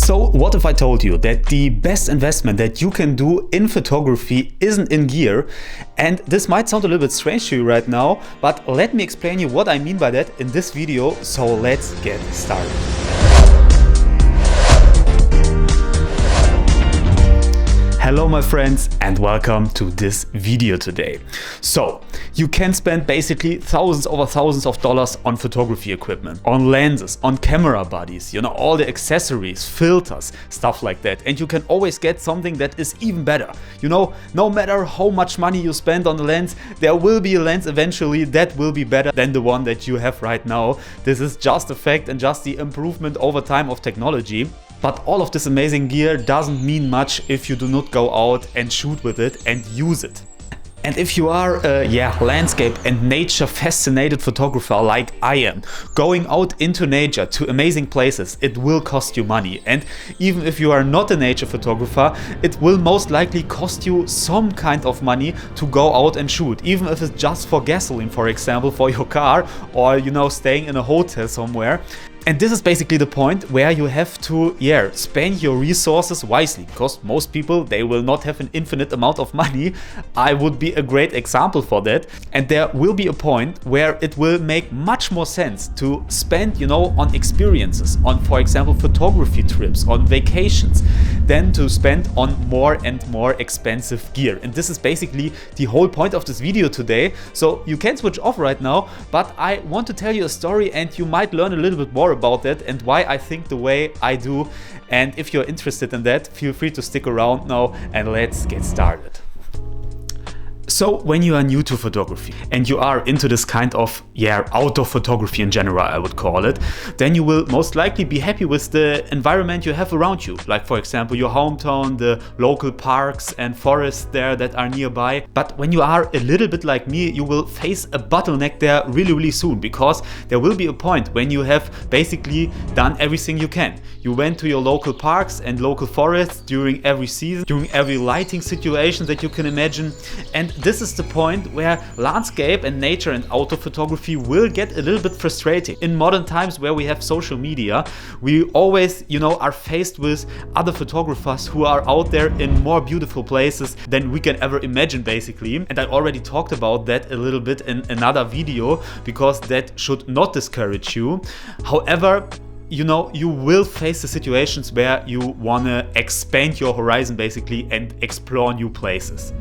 So what if I told you that the best investment that you can do in photography isn't in gear? And this might sound a little bit strange to you right now, but let me explain you what I mean by that in this video, so let's get started. Hello my friends and welcome to this video today. So you can spend basically thousands of dollars on photography equipment, on lenses, on camera bodies, all the accessories, filters, stuff like that. And you can always get something that is even better. No matter how much money you spend on the lens, there will be a lens eventually that will be better than the one that you have right now. This is just a fact and just the improvement over time of technology. But all of this amazing gear doesn't mean much if you do not go out and shoot with it and use it. And if you are a landscape and nature fascinated photographer like I am, going out into nature to amazing places, it will cost you money. And even if you are not a nature photographer, it will most likely cost you some kind of money to go out and shoot, even if it's just for gasoline, for example, for your car, or staying in a hotel somewhere. And this is basically the point where you have to spend your resources wisely, because most people, they will not have an infinite amount of money. I would be a great example for that. And there will be a point where it will make much more sense to spend, on experiences, on, for example, photography trips, on vacations, than to spend on more and more expensive gear. And this is basically the whole point of this video today. So you can switch off right now, but I want to tell you a story and you might learn a little bit more about that and why I think the way I do. And if you're interested in that, feel free to stick around now and let's get started. So when you are new to photography and you are into this kind of outdoor photography in general, I would call it, then you will most likely be happy with the environment you have around you. Like for example, your hometown, the local parks and forests there that are nearby. But when you are a little bit like me, you will face a bottleneck there really soon, because there will be a point when you have basically done everything you can. You went to your local parks and local forests during every season, during every lighting situation that you can imagine. And this is the point where landscape and nature and outdoor photography will get a little bit frustrating. In modern times where we have social media, we always, are faced with other photographers who are out there in more beautiful places than we can ever imagine, basically. And I already talked about that a little bit in another video, because that should not discourage you. However, you will face the situations where you want to expand your horizon basically and explore new places.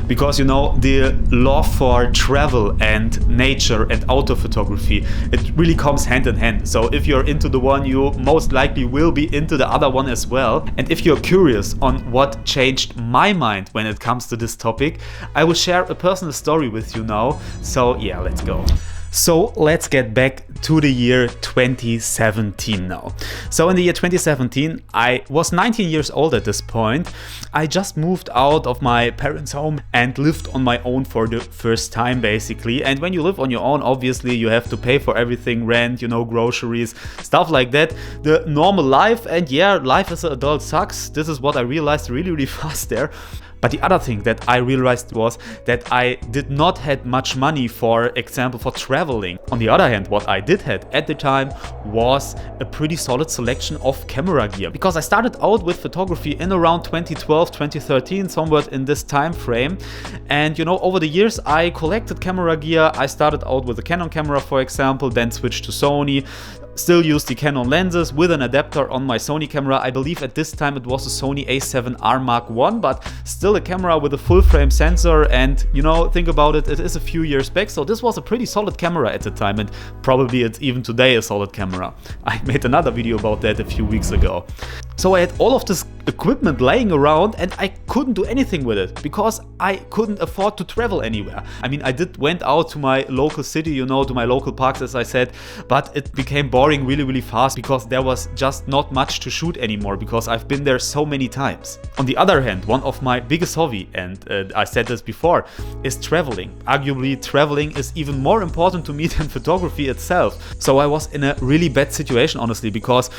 Because the love for travel and nature and outdoor photography, it really comes hand in hand. So if you're into the one, you most likely will be into the other one as well. And if you're curious on what changed my mind when it comes to this topic, I will share a personal story with you now. So let's go. So let's get back to the year 2017 now. So in the year 2017, I was 19 years old at this point. I just moved out of my parents' home and lived on my own for the first time, basically. And when you live on your own, obviously you have to pay for everything, rent, groceries, stuff like that. The normal life, and life as an adult sucks. This is what I realized really fast there. But the other thing that I realized was that I did not have much money, for example, for traveling. On the other hand, what I did have at the time was a pretty solid selection of camera gear. Because I started out with photography in around 2012, 2013, somewhat in this time frame. And over the years I collected camera gear. I started out with a Canon camera, for example, then switched to Sony. Still use the Canon lenses with an adapter on my Sony camera. I believe at this time it was a Sony A7R Mark I, but still a camera with a full frame sensor. And think about it, it is a few years back. So this was a pretty solid camera at the time, and probably it's even today a solid camera. I made another video about that a few weeks ago. So I had all of this equipment laying around and I couldn't do anything with it because I couldn't afford to travel anywhere. I mean, I went out to my local city, to my local parks, as I said, but it became boring really fast because there was just not much to shoot anymore because I've been there so many times. On the other hand, one of my biggest hobby, and I said this before, is traveling. Arguably, traveling is even more important to me than photography itself. So I was in a really bad situation, honestly, because,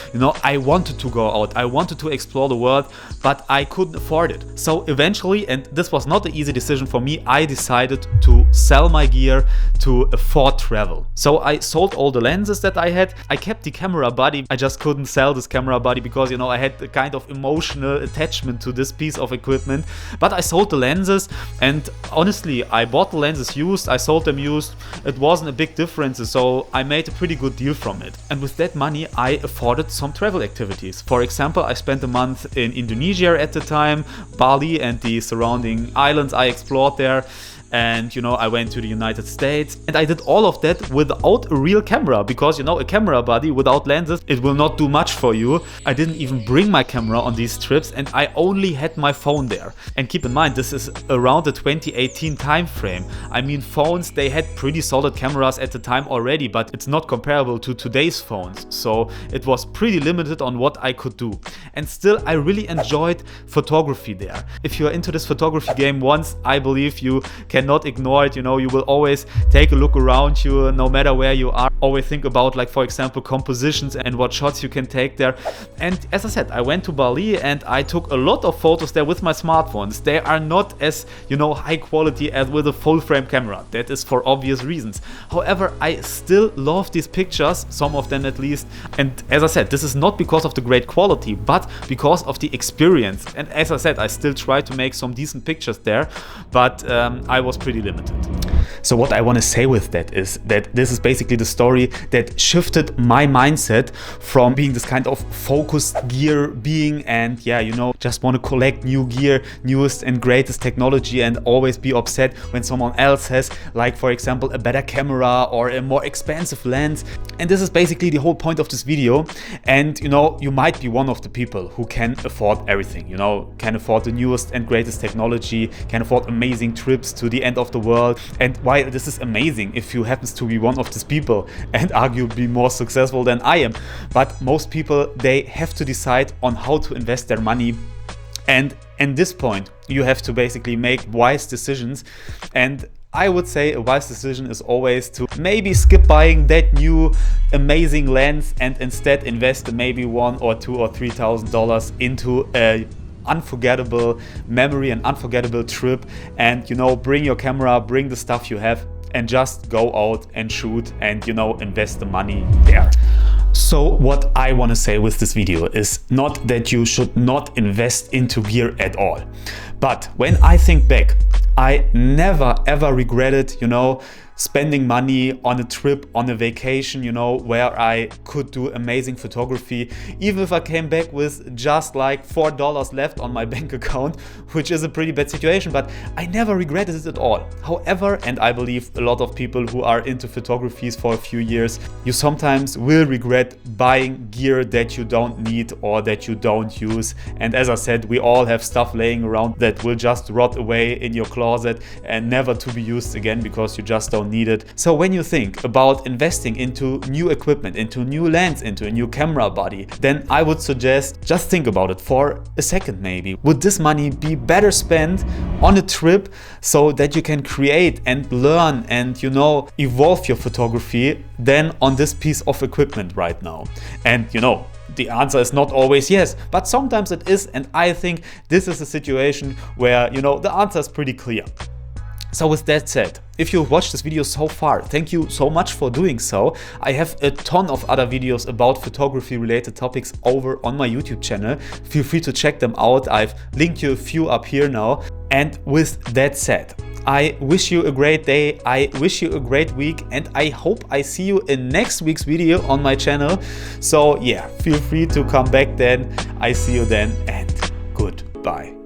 I wanted to go out, I wanted to explore the world, but I couldn't afford it. So eventually, and this was not an easy decision for me, I decided to sell my gear to afford travel. So I sold all the lenses that I had. I I kept the camera body. I just couldn't sell this camera body because, you know, I had a kind of emotional attachment to this piece of equipment. But I sold the lenses, and honestly, I bought the lenses used, I sold them used. It wasn't a big difference, so I made a pretty good deal from it. And with that money, I afforded some travel activities. For example, I spent a month in Indonesia at the time, Bali and the surrounding islands I explored there. And, you know, I went to the United States, and I did all of that without a real camera, because, you know, a camera body without lenses, it will not do much for you. I didn't even bring my camera on these trips, and I only had my phone there. And keep in mind, this is around the 2018 time frame. I mean, phones, they had pretty solid cameras at the time already, but it's not comparable to today's phones. So it was pretty limited on what I could do. And still, I really enjoyed photography there. If you're into this photography game once, I believe you cannot ignore it. You know, you will always take a look around you, no matter where you are. Always think about, like, for example, compositions and what shots you can take there. And as I said, I went to Bali and I took a lot of photos there with my smartphones. They are not as, you know, high quality as with a full frame camera. That is for obvious reasons. However, I still love these pictures, some of them at least. And as I said, this is not because of the great quality, but because of the experience. And as I said, I still try to make some decent pictures there, but I was pretty limited. So what I want to say with that is that this is basically the story that shifted my mindset from being this kind of focused gear being and, yeah, you know, just want to collect new gear, newest and greatest technology, and always be upset when someone else has, like, for example, a better camera or a more expensive lens. And this is basically the whole point of this video. And, you know, you might be one of the people who can afford everything, you know, can afford the newest and greatest technology, can afford amazing trips to the end of the world. And while this is amazing if you happen to be one of these people and arguably more successful than I am, but most people, they have to decide on how to invest their money. And at this point, you have to basically make wise decisions. And I would say a wise decision is always to maybe skip buying that new amazing lens and instead invest maybe $1,000 or $2,000 or $3,000 into a unforgettable memory, an unforgettable trip. And, you know, bring your camera, bring the stuff you have, and just go out and shoot and, you know, invest the money there. So what I want to say with this video is not that you should not invest into gear at all. But when I think back, I never ever regretted, you know, spending money on a trip, on a vacation, you know, where I could do amazing photography, even if I came back with just like $4 left on my bank account, which is a pretty bad situation, but I never regretted it at all. However, and I believe a lot of people who are into photography for a few years, you sometimes will regret buying gear that you don't need or that you don't use. And as I said, we all have stuff laying around that will just rot away in your closet and never to be used again because you just don't need it. So when you think about investing into new equipment, into new lens, into a new camera body, then I would suggest just think about it for a second maybe. Would this money be better spent on a trip so that you can create and learn and, you know, evolve your photography than on this piece of equipment right now? And, you know, the answer is not always yes, but sometimes it is. And I think this is a situation where, you know, the answer is pretty clear. So with that said, if you've watched this video so far, thank you so much for doing so. I have a ton of other videos about photography related topics over on my YouTube channel. Feel free to check them out. I've linked you a few up here now. And with that said, I wish you a great day, I wish you a great week, and I hope I see you in next week's video on my channel. So yeah, feel free to come back then. I see you then, and goodbye.